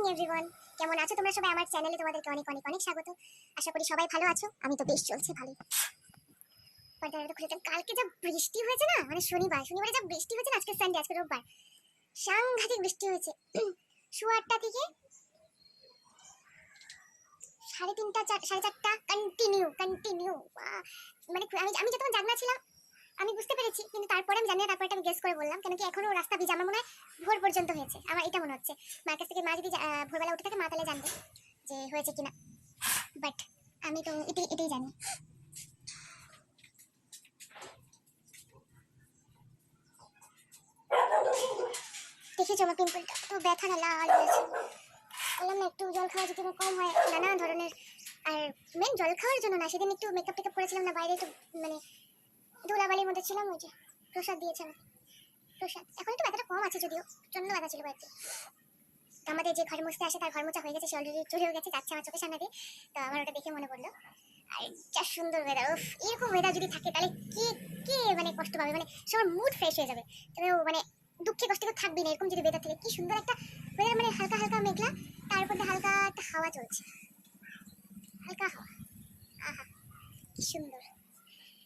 Morning everyone, কেমন আছো তোমরা সবাই? আমার চ্যানেলে তোমাদেরকে অনেক অনেক অনেক স্বাগত। আশা করি সবাই ভালো আছো। আমি তো বেশ চলছে ভালোই। পর্দাটা খুলে কালকে যা বৃষ্টি হয়েছে না, মানে শনিবারে যা বৃষ্টি হয়েছে না, আজকে সানডে, আজকে রোববার, সাংঘাতিক বৃষ্টি হয়েছে। 8:30 থেকে 3:30 4:30 কন্টিনিউ। মানে আমি যতক্ষণ জাগনা ছিলাম আমি বুঝতে পেরেছি, কিন্তু তারপরে আমি জানি না, তারপরে আমি গেস করে বললাম, কেন কি এখনো রাস্তা ভিজা। আমার মনে হয় ভোর পর্যন্ত হয়েছে, আমার এটা মনে হচ্ছে। মার কাছ থেকে, মা যদি ভোরবেলা উঠে থাকে, মা তাহলে জানবে যে হয়েছে কিনা, বাট আমি তো এটাই জানি। দেখেছো আমার পিম্পলটা তো ব্যথা না, লাল হয়েছে। বললাম না একটু জল খাওয়া যদি আমার কম হয়, নানা ধরনের। আর মেন জল খাওয়ার জন্য না, সেদিন একটু মেকআপ টেকআপ করেছিলাম না, বাইরে একটু মানে ধুলাবালির মধ্যে ছিলাম। ওই যে প্রসাদ দিয়েছে আমার, প্রসাদ। এখন একটু ব্যথাটা কম আছে, যদিও প্রচন্ড ব্যথা ছিল বাড়িতে। আমাদের যে ঘর মুছতে আসে তার ঘর মোছা হয়ে গেছে, সে অলরেডি চলেও গেছে, যাচ্ছে আমার চোখের সামনে দিয়ে। তো আমার ওটা দেখে মনে পড়লো, আর যা সুন্দর ওয়েদার। এরকম ওয়েদার যদি থাকে তাহলে কে কে মানে কষ্ট পাবে, মানে সবার মুড ফ্রেশ হয়ে যাবে। তবে মানে দুঃখে কষ্টে তো থাকবি না, এরকম যদি ওয়েদার থাকে। কি সুন্দর একটা ওয়েদার, মানে হালকা হালকা মেঘলা, তার উপর হালকা একটা হাওয়া চলছে, হালকা হাওয়া। আহা কি সুন্দর।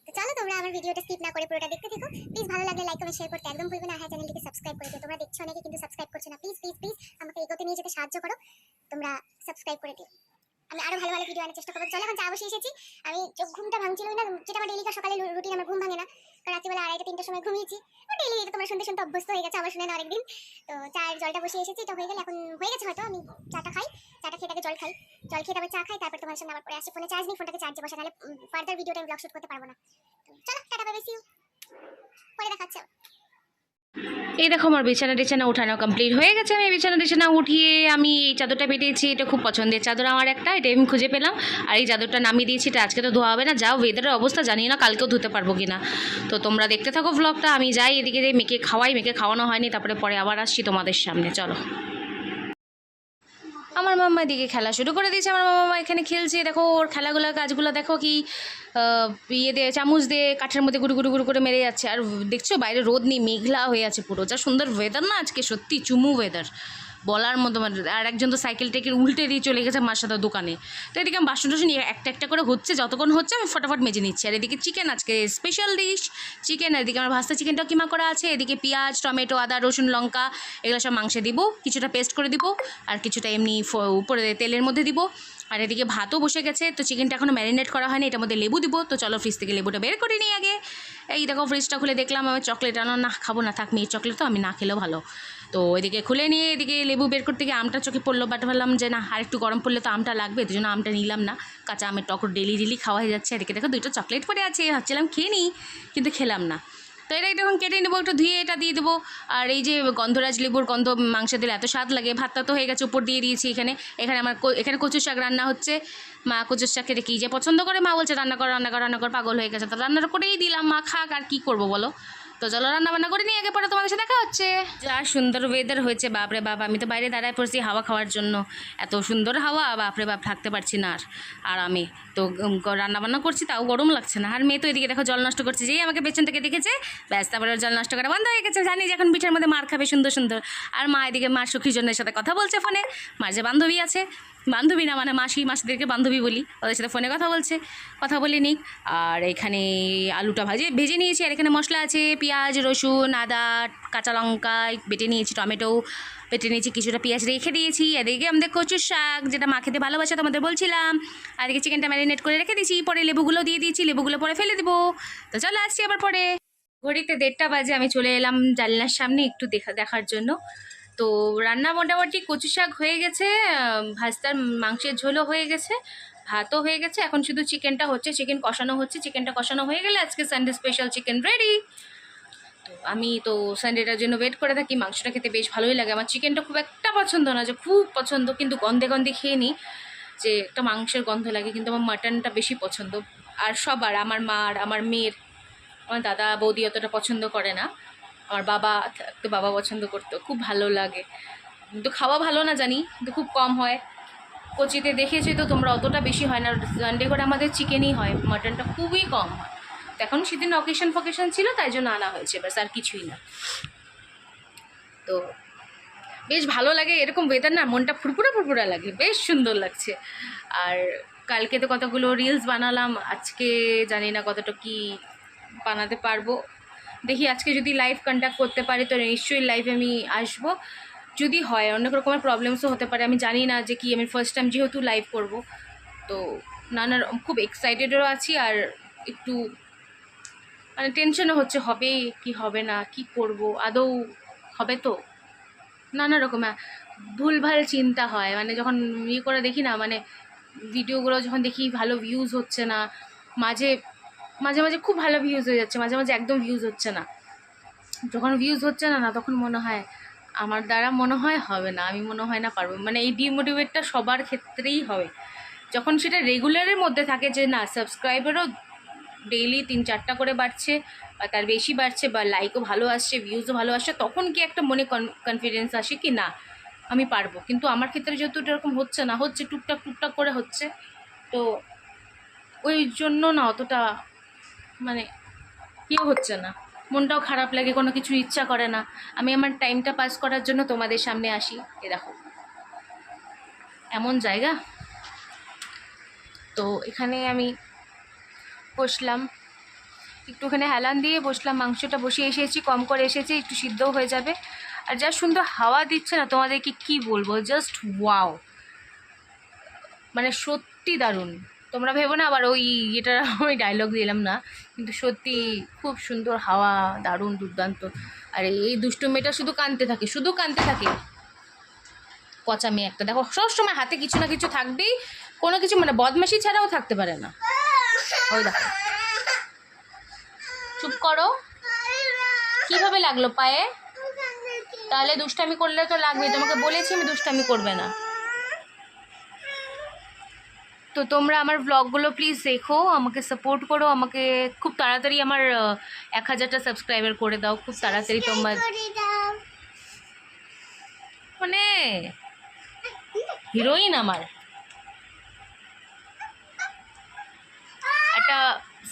তো চলো তোমরা আমার ভিডিওটা স্কিপ না করে পুরোটা দেখতে থাকো। প্লিজ ভালো লাগলে লাইক কমেন্ট শেয়ার করতে একদম ভুলবে না। হ্যাঁ, চ্যানেলটিকে সাবস্ক্রাইব করে দিও। তোমরা দেখছো অনেকে, কিন্তু সাবস্ক্রাইব করছো না। প্লিজ প্লিজ প্লিজ আমাকে এগোতে নিয়ে যেতে সাহায্য করো, তোমরা সাবস্ক্রাইব করে দিও। আমি আরো ভালো ভালো ভিডিও আনার চেষ্টা করবো। চলো এখন চা বসে এসেছি। আমি চোখ ঘুমটা ভাঙছিলই না, যেটা আমার ডেইলিকার সকালে রুটিন, আমার ঘুম ভাঙে না, কারণ রাত্রিবেলা 2:30-3টার সময় ঘুমিয়েছি। ডেইলি এটা তোমরা শুনতে শুনতে অভ্যস্ত হয়ে গেছে, আমার শুনে না অনেকদিন। তো চায়ের জলটা বসে এসেছি, এটা হয়ে গেলে, এখন হয়ে গেছে হয়তো, আমি চাটা খাই, চাটা খেয়ে তারপরে জল খাই, জল খেয়ে তারপর চা খাই, তারপর তোমার সামনে আবার পরে আসি। ফোনে চার্জ নেই, ফোনটাকে চার্জে বসা, নাহলে ফার্দার ভিডিওটা আমি ব্লগ শুট করতে পারবো না। চলো টাটা, বাই বাই, সি ইউ, পরে দেখাচ্ছি। এই দেখো আমার বিছানা উঠানো কমপ্লিট হয়ে গেছে। আমি বিছানা উঠিয়ে আমি এই চাদরটা পেতেছি। এটা খুব পছন্দের চাদর আমার একটা, এটা আমি খুঁজে পেলাম। আর এই চাদরটা নামিয়ে দিয়েছি, এটা আজকে তো ধোয়া হবে না। যাও ওয়েদারের অবস্থা জানি না কালকেও ধুতে পারবো কি না। তো তোমরা দেখতে থাকো ভ্লগটা। আমি যাই এদিকে, মেয়েকে খাওয়াই, মেয়েকে খাওয়ানো হয়নি, তারপরে আবার আসছি তোমাদের সামনে। চলো। আমার মাম্মা এদিকে খেলা শুরু করে দিয়েছে। আমার মাম্মা এখানে খেলছে, দেখো ওর খেলাগুলো, কাজগুলো দেখো, কি ইয়ে দিয়ে, চামচ দিয়ে কাঠের মধ্যে গুড়ু গুড়ু গুড়ু করে মেরে যাচ্ছে। আর দেখছো বাইরে রোদ নেই, মেঘলা হয়ে আছে পুরো। যা সুন্দর ওয়েদার না আজকে, সত্যি চুমু ওয়েদার বলার মতো। আর একজন তো সাইকেল টেকের উল্টে দিয়ে চলে গেছে মার সাথে দোকানে। তো এদিকে আমি বাসন টাসন একটা একটা করে হচ্ছে, যতক্ষণ হচ্ছে আমি ফটাফট মেজে নিচ্ছি। আর এদিকে চিকেন, আজকে স্পেশাল ডিশ চিকেন। এদিকে আমার ভাজতে চিকেনটাও কিমা করা আছে। এদিকে পেঁয়াজ, টমেটো, আদা, রসুন, লঙ্কা এগুলো সব মাংসে দিব, কিছুটা পেস্ট করে দিব, আর কিছুটা এমনি উপরে তেলের মধ্যে দিব। আর এদিকে ভাতও বসে গেছে। তো চিকেনটা এখনও ম্যারিনেট করা হয়নি, এটার মধ্যে লেবু দিব। তো চলো ফ্রিজ থেকে লেবুটা বের করে নিই আগে। এই দেখো ফ্রিজটা খুলে দেখলাম আমি চকলেট আনো, না খাবো না, থাক, মেয়ের চকলেট তো আমি না খেলেও ভালো। তো এদিকে খুলে নিয়ে এদিকে লেবু বের করতে গিয়ে আমটা চোখে পড়লো, বাট ভাবলাম যে না, আর একটু গরম পড়লে তো আমটা লাগবে, এই জন্য আমটা নিলাম না। কাঁচা আমের টক ডেলি খাওয়া হয়ে যাচ্ছে। এদিকে দেখো 2টা চকলেট পড়ে আছে, ভাবছিলাম খেয়ে নিই, কিন্তু খেলাম না। তো এটা তখন কেটে নেবো, একটু ধুয়ে এটা দিয়ে দেবো। আর এই যে গন্ধরাজ লেবুর গন্ধ মাংস দিলে এত স্বাদ লাগে। ভাতটা তো হয়ে গেছে, উপর দিয়ে দিয়েছি। এখানে আমার এখানে কচু শাক রান্না হচ্ছে। মা কচু শাক খেতে কী যে পছন্দ করে, মা বলছে রান্না কর, পাগল হয়ে গেছে। তো রান্নাটা করেই দিলাম, মা খাক, আর কী করবো বলো। তো চলো রান্না বান্না করে নিয়ে আগে, পরে তোমাদের সাথে দেখা হচ্ছে। যা সুন্দর ওয়েদার হয়েছে, বাপরে বাপ। আমি তো বাইরে দাঁড়ায় পড়ছি হাওয়া খাওয়ার জন্য, এত সুন্দর হাওয়া, বাপরে বাপ, থাকতে পারছি না আর আমি তো রান্নাবান্না করছি, তাও গরম লাগছে না। আর মেয়ে তো এদিকে দেখো জল নষ্ট করছে, যেই আমাকে পেছন থেকে দেখেছে ব্যাস, তারপরে জল নষ্ট করা বন্ধ হয়ে গেছে। জানি যে এখন পিঠের মধ্যে মার খাবে সুন্দর সুন্দর। আর মা এদিকে মার সখী জনের সাথে কথা বলছে ফোনে। মার যে বান্ধবী আছে, বান্ধবী না মানে মাসিদেরকে বান্ধবী বলি, ওদের সাথে ফোনে কথা বলে নিক। আর এখানে আলুটা ভেজে নিয়েছি। আর এখানে মশলা আছে, পেঁয়াজ, রসুন, আদা, কাঁচা লঙ্কা বেটে নিয়েছি, টমেটো বেটে নিয়েছি, কিছুটা পেঁয়াজ রেখে দিয়েছি। এদিকে আমাদের কচুর শাক, যেটা মা খেতে ভালোবাসে তোমাদের বলছিলাম। আর এদিকে চিকেনটা ম্যারিনেট করে রেখে দিয়েছি, পরে লেবুগুলো দিয়ে দিয়েছি, লেবুগুলো পরে ফেলে দেবো। তো চলো আসছি আবার পরে। ঘড়িতে 1:30 বাজে, আমি চলে এলাম জানলার সামনে একটু দেখার জন্য। তো রান্না মোটামুটি কচু শাক হয়ে গেছে, ভাজতার মাংসের ঝোলও হয়ে গেছে, ভাতও হয়ে গেছে। এখন শুধু চিকেনটা হচ্ছে, চিকেন কষানো হচ্ছে। চিকেনটা কষানো হয়ে গেলে আজকে সানডে স্পেশাল চিকেন রেডি। তো আমি তো সানডেটার জন্য ওয়েট করে থাকি। মাংসটা খেতে বেশ ভালোই লাগে আমার। চিকেনটা খুব একটা পছন্দ না, যে খুব পছন্দ, কিন্তু গন্ধে খেয়ে নিই, যে একটা মাংসের গন্ধ লাগে। কিন্তু আমার মাটনটা বেশি পছন্দ। আর সবার, আমার মার, আমার মেয়ের, আমার দাদা বৌদি অতটা পছন্দ করে না। আমার বাবা তো বাবা পছন্দ করতো, খুব ভালো লাগে। কিন্তু খাওয়া ভালো না জানি, কিন্তু খুব কম হয়। কোচিতে দেখেছি তো তোমরা, অতটা বেশি হয় না। সানডে করে আমাদের চিকেনই হয়, মাটনটা খুবই কম হয়। তো এখন সেদিন অকেশন ছিল, তাই জন্য আনা হয়েছে, ব্যাস, আর কিছুই না। তো বেশ ভালো লাগে এরকম ওয়েদার না, মনটা ফুরফুরা ফুরফুরা লাগে, বেশ সুন্দর লাগছে। আর কালকে তো কতগুলো রিলস বানালাম, আজকে জানি না কতটা কি বানাতে পারবো। দেখি আজকে যদি লাইভ কন্ট্যাক্ট করতে পারি তো নিশ্চয়ই লাইভে আমি আসবো। যদি হয়, অনেক রকমের প্রবলেমসও হতে পারে, আমি জানি না যে কি, আমি ফার্স্ট টাইম যেহেতু লাইভ করব, তো নানা খুব এক্সাইটেডও আছি আর একটু মানে টেনশনও হচ্ছে, হবে কি হবে না, কি করব, আদৌ হবে তো, নানা রকম ভুলভাল চিন্তা হয়। মানে যখন ইয়ে করে দেখি না, মানে ভিডিওগুলো যখন দেখি ভালো ভিউজ হচ্ছে না, মাঝে মাঝে মাঝে খুব ভালো ভিউজ হয়ে যাচ্ছে, মাঝে মাঝে একদম ভিউজ হচ্ছে না। যখন ভিউজ হচ্ছে না না তখন মনে হয় আমার দ্বারা মনে হয় হবে না, আমি মনে হয় না পারবো। মানে এই ডিমোটিভেটটা সবার ক্ষেত্রেই হয়। যখন সেটা রেগুলারের মধ্যে থাকে যে না সাবস্ক্রাইবারও ডেইলি 3-4টা করে বাড়ছে বা তার বেশি বাড়ছে, বা লাইকও ভালো আসছে, ভিউজও ভালো আসছে, তখন কি একটা মনে কনফিডেন্স আসে কি না আমি পারবো। কিন্তু আমার ক্ষেত্রে যেহেতু এরকম হচ্ছে না, হচ্ছে টুকটাক টুকটাক করে হচ্ছে, তো ওই জন্য না অতটা মানে ইয়ে হচ্ছে না, মনটাও খারাপ লাগে, কোনো কিছু ইচ্ছা করে না। আমি আমার টাইমটা পাস করার জন্য তোমাদের সামনে আসি। এ দেখো এমন জায়গা, তো এখানে আমি বসলাম, একটুখানি হেলান দিয়ে বসলাম, মাংসটা বসিয়ে এসেছি, কম করে এসেছি, একটু সিদ্ধও হয়ে যাবে। আর যা সুন্দর হাওয়া দিচ্ছে না, তোমাদেরকে কি বলবো, জাস্ট ওয়াও, মানে সত্যি দারুণ। তোমরা ভেবো না আবার ওই এটা আমি ডায়লগ দিলাম না, কিন্তু সত্যি খুব সুন্দর হাওয়া, দারুণ দুর্দান্ত। আর এই দুষ্টু মেয়েটা শুধু কাঁদতে থাকে, শুধু কাঁদতে থাকে, পচা মেয়ে একটা। দেখো সবসময় হাতে কিছু না কিছু থাকবেই, কোনো কিছু মানে বদমাশি ছাড়াও থাকতে পারে না। ওই দেখো, চুপ করো। কিভাবে লাগলো পায়ে? তাহলে দুষ্টামি করলে তো লাগবে, তোমাকে বলেছি আমি দুষ্টামি করবে না। তো তোমরা আমার ব্লগগুলো প্লিজ দেখো, আমাকে সাপোর্ট করো, আমাকে খুব তাড়াতাড়ি আমার 1000টা সাবস্ক্রাইবার করে দাও, খুব তাড়াতাড়ি। তোমার মানে হিরোইন আমার। একটা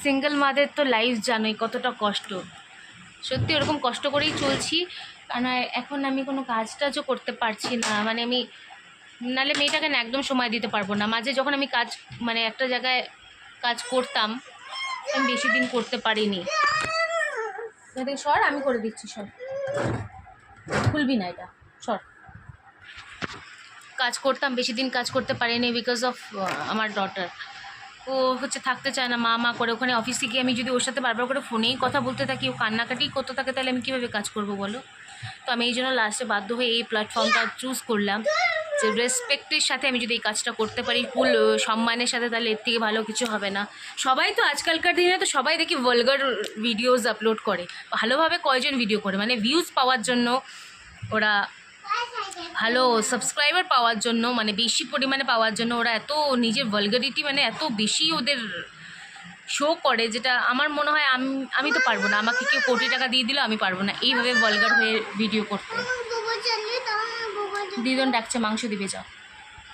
সিঙ্গেল মাদের তো লাইফ জানোই কতটা কষ্ট, সত্যি ওরকম কষ্ট করেই চলছি। কারণ এখন আমি কোনো কাজ টাজও করতে পারছি না, মানে আমি নাহলে মেয়েটাকে না একদম সময় দিতে পারবো না। মাঝে যখন আমি কাজ মানে একটা জায়গায় কাজ করতাম, আমি বেশি দিন করতে পারিনি। সর, আমি করে দিচ্ছি, সর, খুলবি না এটা, সর। কাজ করতাম, বেশি দিন কাজ করতে পারিনি বিকজ অফ আমার ডটার। ও হচ্ছে থাকতে চায় না, মা মা করে। ওখানে অফিসে গিয়ে আমি যদি ওর সাথে বারবার করে ফোনেই কথা বলতে থাকি, ও কান্নাকাটি করতে থাকে, তাহলে আমি কীভাবে কাজ করবো বলো? তো আমি এই জন্য লাস্টে বাধ্য হয়ে এই প্ল্যাটফর্মটা চুজ করলাম, যে রেসপেক্টের সাথে আমি যদি এই কাজটা করতে পারি, ফুল সম্মানের সাথে, তাহলে এর থেকে ভালো কিছু হবে না। সবাই তো আজকালকার দিনে তো সবাই দেখি ভালগার ভিডিওস আপলোড করে, ভালোভাবে কয়জন ভিডিও করে, মানে ভিউজ পাওয়ার জন্য, ওরা ভালো সাবস্ক্রাইবার পাওয়ার জন্য, মানে বেশি পরিমাণে পাওয়ার জন্য ওরা এত নিজের ভালগারিটি মানে এত বেশি ওদের শো করে, যেটা আমার মনে হয় আমি তো পারবো না। আমাকে কেউ কোটি টাকা দিয়ে দিল, আমি পারবো না এইভাবে ভালগার হয়ে ভিডিও করতে। দিদন ডাকছে, মাংস দিবে, যাও।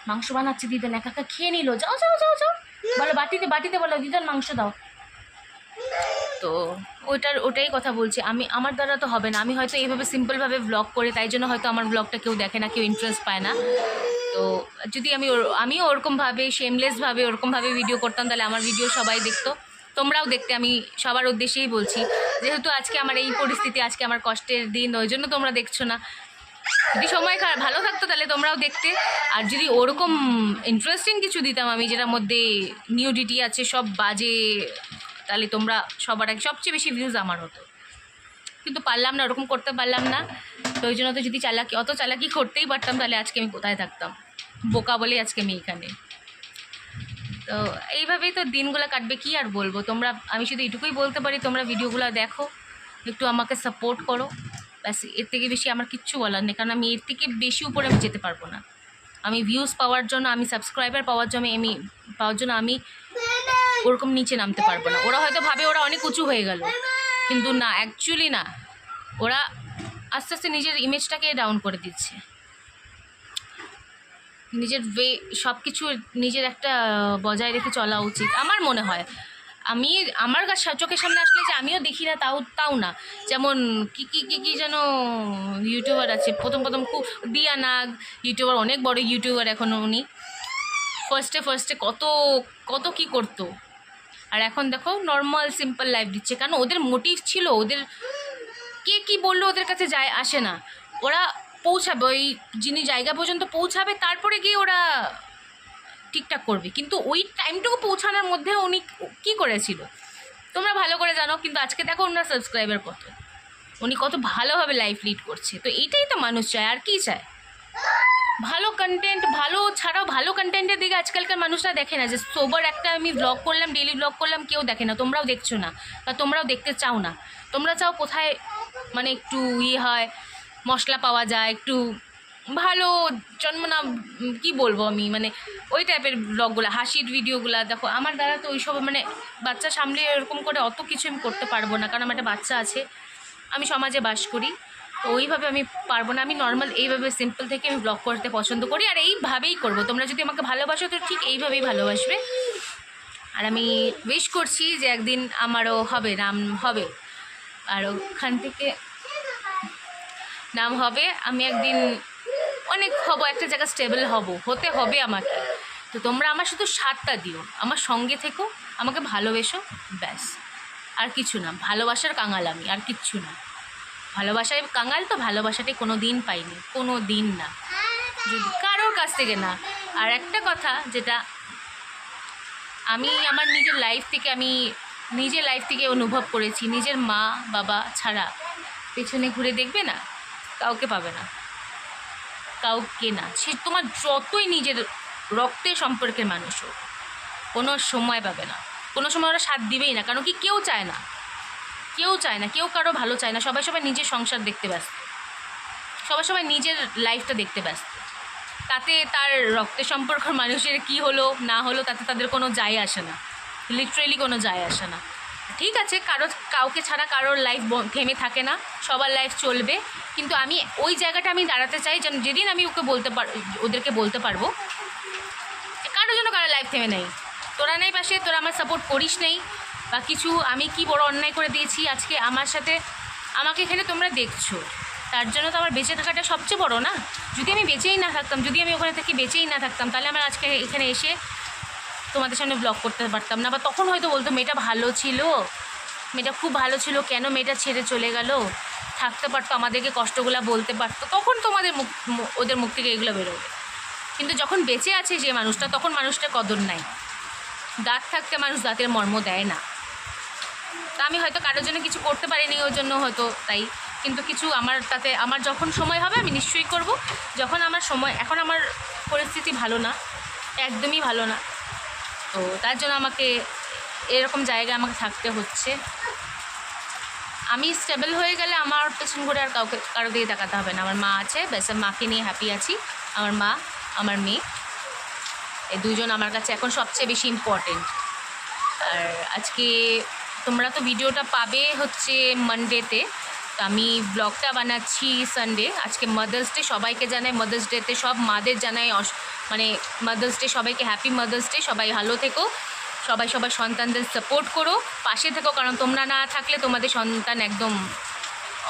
মাংস বানাচ্ছে দিদন, একা একা খেয়ে নিল, যাও যাও যাও যাও, বলো বাটিতে বাটিতে বলো দিদন মাংস দাও। তো ওটাই কথা বলছি, আমার দ্বারা তো হবে না। আমি হয়তো এইভাবে সিম্পলভাবে ব্লগ করে, তাই জন্য হয়তো আমার ব্লগটা কেউ দেখে না, কেউ ইন্টারেস্ট পায় না। তো যদি আমিও ওরকমভাবে শেমলেসভাবে ওরকমভাবে ভিডিও করতাম, তাহলে আমার ভিডিও সবাই দেখতো, তোমরাও দেখতে। আমি সবার উদ্দেশ্যেই বলছি, যেহেতু আজকে আমার এই পরিস্থিতি, আজকে আমার কষ্টের দিন, ওই জন্য তোমরা দেখছো না। যদি সময় ভালো থাকতো তাহলে তোমরাও দেখতে। আর যদি ওরকম ইন্টারেস্টিং কিছু দিতাম আমি, যেটার মধ্যে নিউডিটি আছে, সব বাজে, তাহলে তোমরা সবার আগে সবচেয়ে বেশি ভিউজ আমার হতো। কিন্তু পারলাম না, ওরকম করতে পারলাম না। তো ওই জন্য তো যদি অত চালাকি করতেই পারতাম, তাহলে আজকে আমি কোথায় থাকতাম? বোকা বলেই আজকে আমি এখানে। তো এইভাবেই তো দিনগুলো কাটবে, কি আর বলবো। আমি শুধু এটুকুই বলতে পারি, তোমরা ভিডিওগুলো দেখো, একটু আমাকে সাপোর্ট করো, ব্যাস। এর থেকে বেশি আমার কিচ্ছু বলার নেই, কারণ আমি এর থেকে বেশি উপরে আমি যেতে পারবো না। আমি ভিউজ পাওয়ার জন্য, আমি সাবস্ক্রাইবার পাওয়ার জন্য আমি ওরকম নিচে নামতে পারবো না। ওরা হয়তো ভাবে ওরা অনেক উঁচু হয়ে গেল, কিন্তু না, অ্যাকচুয়ালি না, ওরা আস্তে আস্তে নিজের ইমেজটাকে ডাউন করে দিচ্ছে। নিজের সব কিছু নিজের একটা বজায় রেখে চলা উচিত আমার মনে হয়। আমি আমার চোখের সামনে আসলে যে আমিও দেখি না তাও না। যেমন কি যেন ইউটিউবার আছে, প্রথম খুব দিয়া নাগ ইউটিউবার, অনেক বড় ইউটিউবার এখন উনি। ফার্স্টে কত কি করতো, আর এখন দেখো নর্মাল সিম্পল লাইফ দিচ্ছে। কারণ ওদের মোটিভ ছিল, ওদের কে কি বললো ওদের কাছে যায় আসে না, ওরা পৌঁছাবে ওই যিনি জায়গা পর্যন্ত পৌঁছাবে, তারপরে গিয়ে ওরা ঠিকঠাক করবে। কিন্তু ওই টাইমটুকু পৌঁছানোর মধ্যে উনি কী করেছিল তোমরা ভালো করে জানো। কিন্তু আজকে দেখো ওনার সাবস্ক্রাইবার কত, উনি কত ভালোভাবে লাইফ লিড করছে। তো এইটাই তো মানুষ চায়, আর কি চায়? ভালো কন্টেন্ট, ভালো ছাড়াও ভালো কন্টেন্টের দিকে আজকালকার মানুষরা দেখে না। যে সোবার একটা আমি ব্লগ করলাম, ডেইলি ব্লগ করলাম, কেউ দেখে না। তোমরাও দেখছো না বা তোমরাও দেখতে চাও না। তোমরা চাও কোথায় মানে একটু হয়, মশলা পাওয়া যায়, একটু ভালো না কি বলবো আমি, মানে ওই টাইপের ব্লগগুলো, হাসির ভিডিওগুলো। দেখো আমার দ্বারা তো ওইসব মানে বাচ্চা সামলে এরকম করে অত কিছু আমি করতে পারবো না, কারণ আমার একটা বাচ্চা আছে, আমি সমাজে বাস করি। তো ওইভাবে আমি পারবো না। আমি নর্মাল এইভাবে সিম্পল থেকে আমি ব্লগ করতে পছন্দ করি, আর এইভাবেই করবো। তোমরা যদি আমাকে ভালোবাসো তো ঠিক এইভাবেই ভালোবাসবে। আর আমি উইশ করছি যে একদিন আমারও হবে, নাম হবে, আর ওখান থেকে নাম হবে, আমি একদিন অনেক হব, একটা জায়গা স্টেবল হতে হবে আমাকে। তো তোমরা আমার শুধু সাথটা দিও, আমার সঙ্গে থেকো, আমাকে ভালোবেসো, ব্যাস। আর কিছু না, ভালোবাসার কাঙাল আমি, আর কিচ্ছু না। ভালোবাসায় কাঙাল তো ভালোবাসাটাই কোনো দিন পাইনি, কোনো দিন না, যদি কারোর কাছ থেকে না। আর একটা কথা যেটা আমি আমার নিজের লাইফ থেকে অনুভব করেছি, নিজের মা বাবা ছাড়া পেছনে ঘুরে দেখবে না, কাউকে পাবে না, কাউকে না। সে তোমার যতই নিজের রক্তের সম্পর্কের মানুষ হোক, কোনো সময় পাবে না, কোনো সময় ওরা সাথ দিবেই না। কারণ কি কেউ চায় না, কেউ কারো ভালো চায় না। সবাই নিজের সংসার দেখতে ব্যস্ত, সবাই নিজের লাইফটা দেখতে ব্যস্ত। তাতে তার রক্তের সম্পর্ক মানুষের কি হলো না হলো তাতে তাদের কোনো যায় আসে না, লিটারেলি কোনো যায় আসে না। ঠিক আছে, কাউকে ছাড়া কারোর লাইফ থেমে থাকে না, সবার লাইফ চলবে। কিন্তু আমি ওই জায়গাটা আমি দাঁড়াতে চাই, যেন যেদিন আমি ওদেরকে বলতে পারবো কারোর জন্য কারোর লাইফ থেমে নেই, তোরা নেই পাশে, তোরা আমার সাপোর্ট করিস নেই বা কিছু, আমি কি বড় অন্যায় করে দিয়েছি আজকে আমাকে এখানে তোমরা দেখছো, তার জন্য তো আমার বেঁচে থাকাটা সবচেয়ে বড় না। যদি আমি বেঁচেই না থাকতাম, যদি আমি ওখানে থেকে বেঁচেই না থাকতাম, তাহলে আমার আজকে এখানে এসে তোমাদের সামনে ব্লগ করতে পারতাম না। বা তখন হয়তো বলতো মেয়েটা ভালো ছিল, মেয়েটা খুব ভালো ছিল, কেন মেয়েটা ছেড়ে চলে গেল, থাকতে পারতো, আমাদেরকে কষ্টগুলো বলতে পারতো, তখন তোমাদের ওদের মুখ থেকে এগুলো বেরোবে। কিন্তু যখন বেঁচে আছে যে মানুষটা, তখন মানুষটার কদর নাই। দাঁত থাকতে মানুষ দাঁতের মর্ম দেয় না। তা আমি হয়তো কারোর জন্য কিছু করতে পারিনি, ওর জন্য হয়তো তাই। কিন্তু কিছু আমার যখন সময় হবে আমি নিশ্চয়ই করব। যখন আমার সময়, এখন আমার পরিস্থিতি ভালো না, একদমই ভালো না, তো তার জন্য আমাকে এরকম জায়গায় আমাকে থাকতে হচ্ছে। আমি স্টেবল হয়ে গেলে আমার পেছন ঘুরে আর কারো দিকে তাকাতে হবে না। আমার মা আছে, ব্যাস, মাকে নিয়ে হ্যাপি আছি। আমার মা, আমার মেয়ে, এই দুজন আমার কাছে এখন সবচেয়ে বেশি ইম্পর্টেন্ট। আর আজকে তোমরা তো ভিডিওটা পাবে হচ্ছে মানডেতে, তো আমি ব্লগটা বানাচ্ছি সানডে। আজকে মাদার্স ডে, সবাইকে জানাই মাদার্স ডেতে, সব মাদের জানাই মানে মাদার্স ডে, সবাইকে হ্যাপি মাদার্স ডে। সবাই ভালো থেকো, সবার সন্তানদের সাপোর্ট করো, পাশে থেকো, কারণ তোমরা না থাকলে তোমাদের সন্তান একদম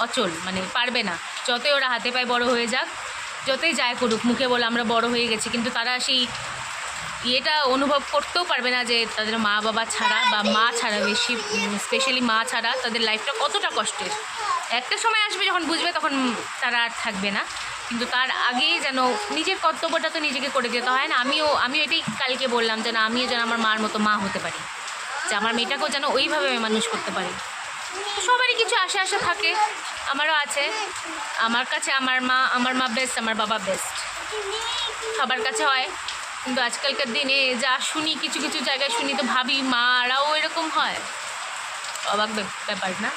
অচল, মানে পারবে না। যতই ওরা হাতে পায়ে বড় হয়ে যাক, যতই যায় করুক, মুখে বলে আমরা বড় হয়ে গেছি, কিন্তু তারা সেই এটা অনুভব করতেও পারবে না যে তাদের মা বাবা ছাড়া বা মা ছাড়া, বেশি স্পেশালি মা ছাড়া তাদের লাইফটা কতটা কষ্টের। একটা সময় আসবে যখন বুঝবে, তখন তারা আর থাকবে না। কিন্তু তার আগেই যেন নিজের কর্তব্যটা তো নিজেকে করে যেতে হয় না। আমিও এটাই কালকে বললাম, যেন আমিও যেন আমার মার মতো মা হতে পারি, যে আমার মেয়েটাকেও যেন ওইভাবে আমি মানুষ করতে পারি। সবারই কিছু আশা থাকে, আমারও আছে। আমার কাছে আমার মা বেস্ট, আমার বাবা বেস্ট, সবার কাছে হয়। কিন্তু আজকালকার দিনে যা শুনি, কিছু জায়গায় শুনি, তো ভাবি মারাও এরকম হয়, অবাক ব্যাপার না?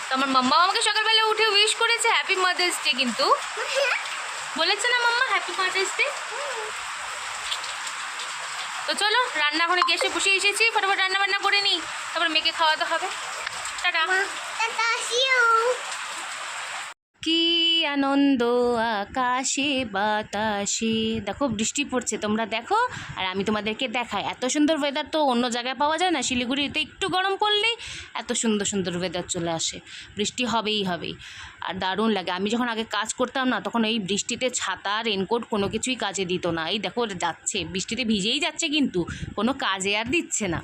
তো আমার মাম্মা আমাকে সকালবেলা উঠে উইশ করেছে হ্যাপি মাদার্স ডে, কিন্তু বলেছে না মাম্মা হ্যাপি মাদার্স ডে। তো চলো, রান্না করে গ্যাসে বসে এসেছি, ফটাফট রান্না বান্না করে নিই, তারপর মেয়েকে খাওয়াতে হবে। টাটা। কি আনন্দ আকাশে বাতাসে। দেখো বৃষ্টি পড়ছে, তোমরা দেখো আর আমি তোমাদেরকে দেখাই। এত সুন্দর ওয়েদার তো অন্য জায়গায় পাওয়া যায় না। শিলিগুড়িতে একটু গরম পড়লেই এত সুন্দর সুন্দর ওয়েদার চলে আসে। বৃষ্টি হবেই হবেই, আর দারুণ লাগে। আমি যখন আগে কাজ করতাম না, তখন এই বৃষ্টিতে ছাতা রেনকোট কোনো কিছুই কাজে দিত না। এই দেখো যাচ্ছে, বৃষ্টিতে ভিজেই যাচ্ছে, কিন্তু কোনো কাজে আর দিচ্ছে না।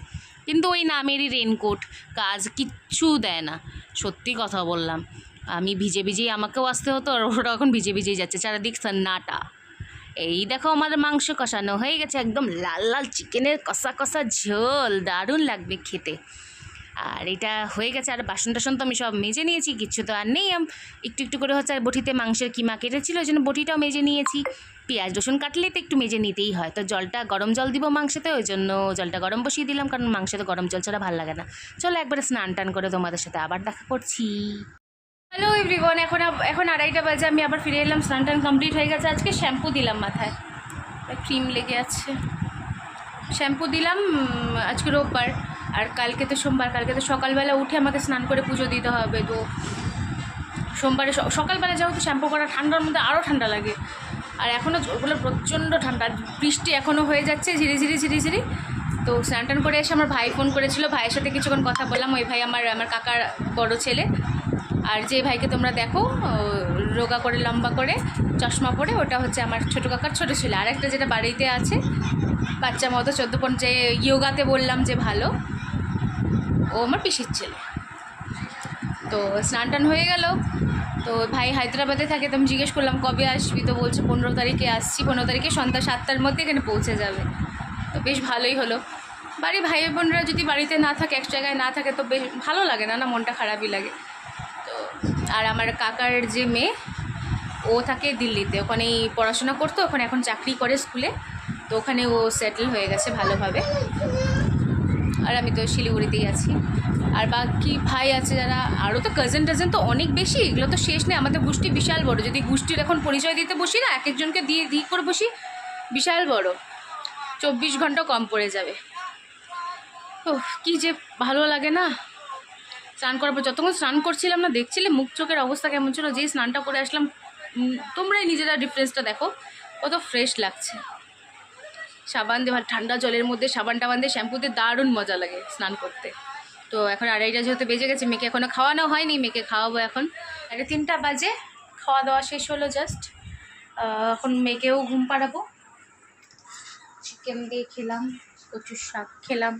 কিন্তু ওই নামেরই রেনকোট, কাজ কিচ্ছু দেয় না। সত্যি কথা বললাম, আমি ভিজে ভিজেই আমাকেও আসতে হতো, আর ওরা এখন ভিজে ভিজেই যাচ্ছে। চারিদিক সন্নাটা। এই দেখো আমাদের মাংস কষানো হয়ে গেছে, একদম লাল লাল চিকেনের কষা কষা ঝোল, দারুণ লাগবে খেতে। আর এটা হয়ে গেছে। আর বাসন টাসন তো আমি সব মেজে নিয়েছি, কিচ্ছু তো আর নেই। একটু একটু করে হচ্ছে। আর বটিতে মাংসের কিমা কেটেছিল, ওই জন্য বটিটাও মেজে নিয়েছি। পেঁয়াজ রসুন কাটলে তো একটু মেজে নিতেই হয়। তো জলটা গরম জল দিব মাংসতে, ওই জন্য জলটা গরম বসিয়ে দিলাম, কারণ মাংসতে গরম জল ছাড়া ভালো লাগে না। চলো একবারে স্নান টান করে তোমাদের সাথে আবার দেখা করছি। হ্যালো এভরিওয়ান, এখন 2:30 বাজে। আমি আবার ফিরে এলাম, স্নান টান কমপ্লিট হয়ে গেছে। আজকে শ্যাম্পু দিলাম মাথায়, ক্রিম লেগে আছে। শ্যাম্পু দিলাম, আজকে রোববার আর কালকে তো সোমবার। কালকে তো সকালবেলা উঠে আমাকে স্নান করে পুজো দিতে হবে। তো সোমবারে সকালবেলা যেহেতু শ্যাম্পু করা, ঠান্ডার মধ্যে আরও ঠান্ডা লাগে। আর এখনও জলগুলো প্রচণ্ড ঠান্ডা, বৃষ্টি এখনও হয়ে যাচ্ছে ঝিরি ঝিরি ঝিরি ঝিরি। তো স্নান টান করে এসে আমার ভাই ফোন করেছিল, ভাইয়ের সাথে কিছুক্ষণ কথা বললাম। ওই ভাই আমার কাকার বড় ছেলে। আর যে ভাইকে তোমরা দেখো রোগা করে লম্বা করে চশমা পরে, ওটা হচ্ছে আমার ছোটো কাকার ছোটো ছেলে। আর একটা যেটা বাড়িতে আছে বাচ্চা মতো 14 যে ইয়োগাতে বললাম যে ভালো, ও আমার পিসির ছেলে। তো স্নান টান হয়ে গেল। তো ভাই হায়দ্রাবাদে থাকে, তো আমি জিজ্ঞেস করলাম কবে আসবি, তো বলছে 15 তারিখে আসছি। 15 তারিখে সন্ধ্যা 7টার মধ্যে এখানে পৌঁছে যাবে। তো বেশ ভালোই হলো। বাড়ি ভাই বোনরা যদি বাড়িতে না থাকে, এক জায়গায় না থাকে, তো বেশ ভালো লাগে না, মনটা খারাপই লাগে। তো আর আমার কাকার যে মেয়ে, ও থাকে দিল্লিতে, ওখানেই পড়াশোনা করতো, ওখানে এখন চাকরি করে স্কুলে। তো ওখানে ও সেটেল হয়ে গেছে ভালোভাবে। আর আমি তো শিলিগুড়িতেই আছি। আর বাকি ভাই আছে যারা, আরও তো কাজিন টাজিন তো অনেক বেশি, এগুলো তো শেষ নেই। আমাদের গোষ্ঠী বিশাল বড়। যদি গোষ্ঠীর এখন পরিচয় দিতে বসি না, এক একজনকে দিয়ে করে বসি, বিশাল বড়, 24 ঘন্টা কম পড়ে যাবে। ও কি যে ভালো লাগে না স্নান করার পর। যতক্ষণ স্নান করছিলাম না, দেখছিলে মুখ চোখের অবস্থা কেমন ছিল। যেই স্নানটা করে আসলাম, তোমরাই নিজেরা ডিফারেন্সটা দেখো, কত ফ্রেশ লাগছে। সাবান দিয়ে, ঠান্ডা জলের মধ্যে সাবান টাবান দিয়ে, শ্যাম্পু দিয়ে দারুণ মজা লাগে স্নান করতে। তো এখন 2:30 যেহেতু বেজে গেছে, মেয়েকে এখনও খাওয়ানো হয়নি, মেয়েকে খাওয়াবো এখন। 3:30 বাজে, খাওয়া দাওয়া শেষ হলো জাস্ট। এখন মেয়েকেও ঘুম পাড়াবো। চিকেন দিয়ে খেলাম, কচুর শাক খেলাম।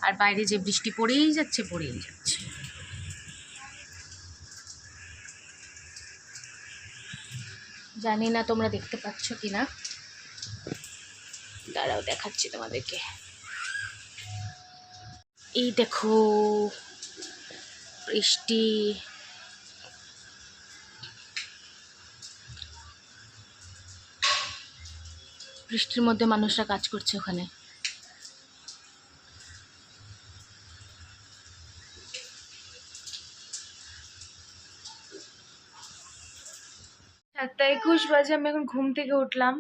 আর বাইরে যে বৃষ্টি পড়েই যাচ্ছে। জানি না তোমরা দেখতে পাচ্ছ কি না, দাঁড়াও দেখাচ্ছি তোমাদেরকে। এই দেখো বৃষ্টি। বৃষ্টির মধ্যে মানুষরা কাজ করছে ওখানে। একটা 21 বাজে, আমি এখন ঘুম থেকে উঠলাম।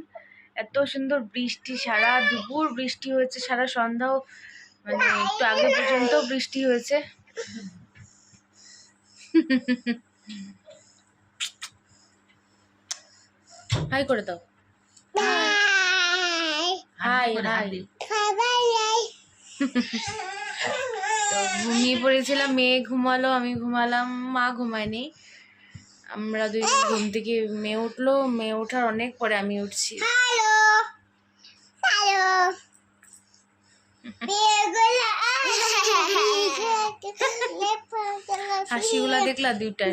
এত সুন্দর বৃষ্টি, সারা দুপুর বৃষ্টি হয়েছে, সারা সন্ধ্যাও, মানে একটু আগে পর্যন্ত বৃষ্টি হয়েছে। হাই করে দাও। High high. তো ঘুমিয়ে পড়েছিলাম, মেয়ে ঘুমালো, আমি ঘুমালাম, মা ঘুমায়নি। আমরা দুইজন ঘুম থেকে, মেয়ে উঠলো, মেয়ে ওঠার অনেক পরে আমি উঠছি। হাসিগুলা দেখলা দুইটার।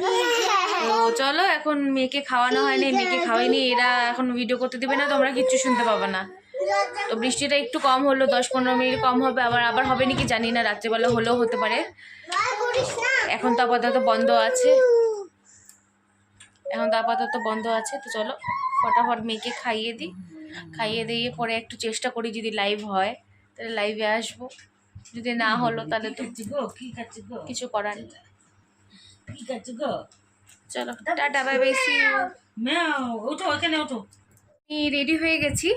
তো চলো, এখন মেয়েকে খাওয়ানো হয়নি, মেয়েকে খাওয়াইনি, এরা এখন ভিডিও করতে দিবে না, তোমরা কিচ্ছু শুনতে পাবে না। তো বৃষ্টিটা একটু কম হলো, 10-15 মিনিট কম হবে, আবার হবে নাকি জানি না, রাত্রিবেলা হলেও হতে পারে। এখন তো আপাতত বন্ধ আছে, তো চলো ফটাফট মেয়েকে খাইয়ে দিই। খাইয়ে দিয়ে পরে একটু চেষ্টা করি, যদি লাইভ হয় তাহলে লাইভে আসবো, যদি না হলো তাহলে তো কিছু করার নেই। চলো টাটা, বাই বাই, সি ইউ। আমি রেডি হয়ে গেছি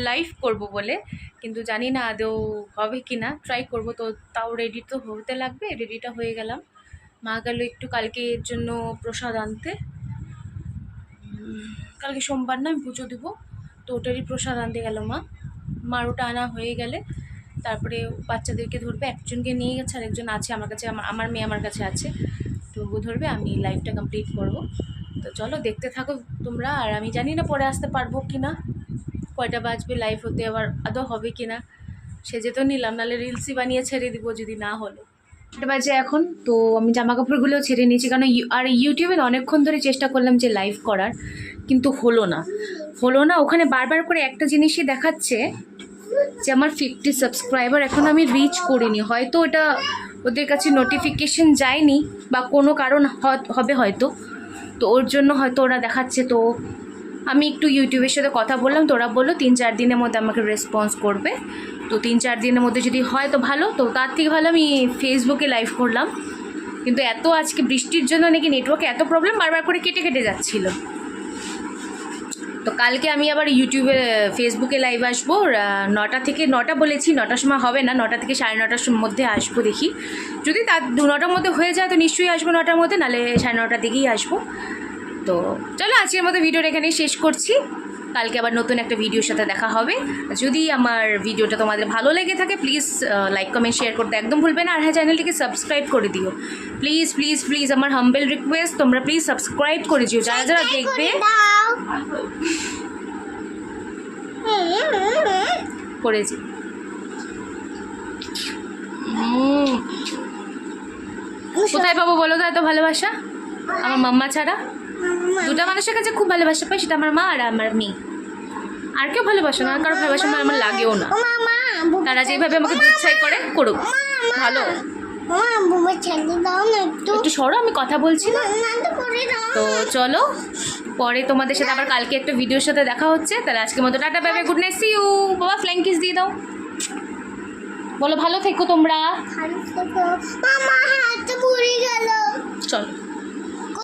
লাইভ করব বলে, কিন্তু জানি না আদৌ হবে কি না, ট্রাই করবো। তো তাও রেডি তো হতে লাগবে, রেডিটা হয়ে গেলাম, মা গেল একটু কালকে এর জন্য প্রসাদ আনতে। কালকে সোমবার না, আমি পুজো দেবো, তো ওটারই প্রসাদ আনতে গেল মা। মার ওটা আনা হয়ে গেলে তারপরে বাচ্চাদেরকে ধরবে, একজনকে নিয়ে গেছে আর একজন আছে আমার কাছে, আমার মেয়ে আমার কাছে আছে, তো ও ধরবে, আমি লাইভটা কমপ্লিট করব। তো চলো দেখতে থাকো তোমরা। আর আমি জানি না পরে আসতে পারবো কি না, কয়টা বাজবে, লাইভ হতে আবার আদৌ হবে কি না। সেজে তো নিলাম, নাহলে রিলসই বানিয়ে ছেড়ে দিব যদি না হলো। 8 বাজে এখন, তো আমি জামা কাপড়গুলোও ছেড়ে নিয়েছি, কারণ আর ইউটিউবে অনেকক্ষণ ধরে চেষ্টা করলাম যে লাইভ করার, কিন্তু হলো না। ওখানে বারবার করে একটা জিনিসই দেখাচ্ছে যে আমার 50 সাবস্ক্রাইবার এখন আমি রিচ করিনি। হয়তো এটা ওদের কাছে নোটিফিকেশন যায়নি বা কোনো কারণ হবে হয়তো, তো ওর জন্য হয়তো ওরা দেখাচ্ছে। তো আমি একটু ইউটিউবের সাথে কথা বললাম, তো ওরা বললো 3-4 দিনের মধ্যে আমাকে রেসপন্স করবে। তো 3-4 দিনের মধ্যে যদি হয় তো ভালো, তো তার থেকে ভালো আমি ফেসবুকে লাইভ করলাম। কিন্তু এত আজকে বৃষ্টির জন্য নাকি নেটওয়ার্কে এত প্রবলেম, বারবার করে কেটে যাচ্ছিলো। তো কালকে আমি আবার ফেসবুকে লাইভ আসবো 9টা থেকে 9টা বলেছি, 9টার সময় হবে না, 9টা থেকে 9:30টার মধ্যে আসবো। দেখি যদি তার 9টার মধ্যে হয়ে যায় তো নিশ্চয়ই আসবো 9টার মধ্যে, নাহলে 9:30টার দিকেই আসবো। তো চলো আজকের মতো ভিডিওটা এখানেই শেষ করছি। কালকে আবার নতুন একটা ভিডিওর সাথে দেখা হবে। যদি আমার ভিডিওটা তোমাদের ভালো লেগে থাকে প্লিজ লাইক কমেন্ট শেয়ার করতে একদম ভুলবে না। আর হ্যাঁ, চ্যানেলটিকে সাবস্ক্রাইব করে দিও প্লিজ প্লিজ প্লিজ, আমার হাম্বেল রিকোয়েস্ট, তোমরা প্লিজ সাবস্ক্রাইব করে দিও যারা যারা দেখবে। করেছি। কোথায় পাবো বলো তো এত ভালোবাসা? আমার মাম্মা ছাড়া দুটা মানুষের কাছে খুব ভালোবাসা পাই, সেটা আমার মা আর আমার মেয়ে। আর কেউ ভালোবাসা না, আর কারো ভালোবাসা আমার লাগেও না। তারা যেভাবে আমাকে দুধ ছাই করে করুক, ভালো। একটু সরো, আমি কথা বলছি না। তো চলো, পরে তোমাদের সাথে আবার কালকে একটা ভিডিওর সাথে দেখা হচ্ছে। তাহলে আজকের মতো টাটা, bye bye, good night, see you. বাবা ফ্লাইং কিস দিয়ে দাও, বলো ভালো থেকো তোমরা। চলো।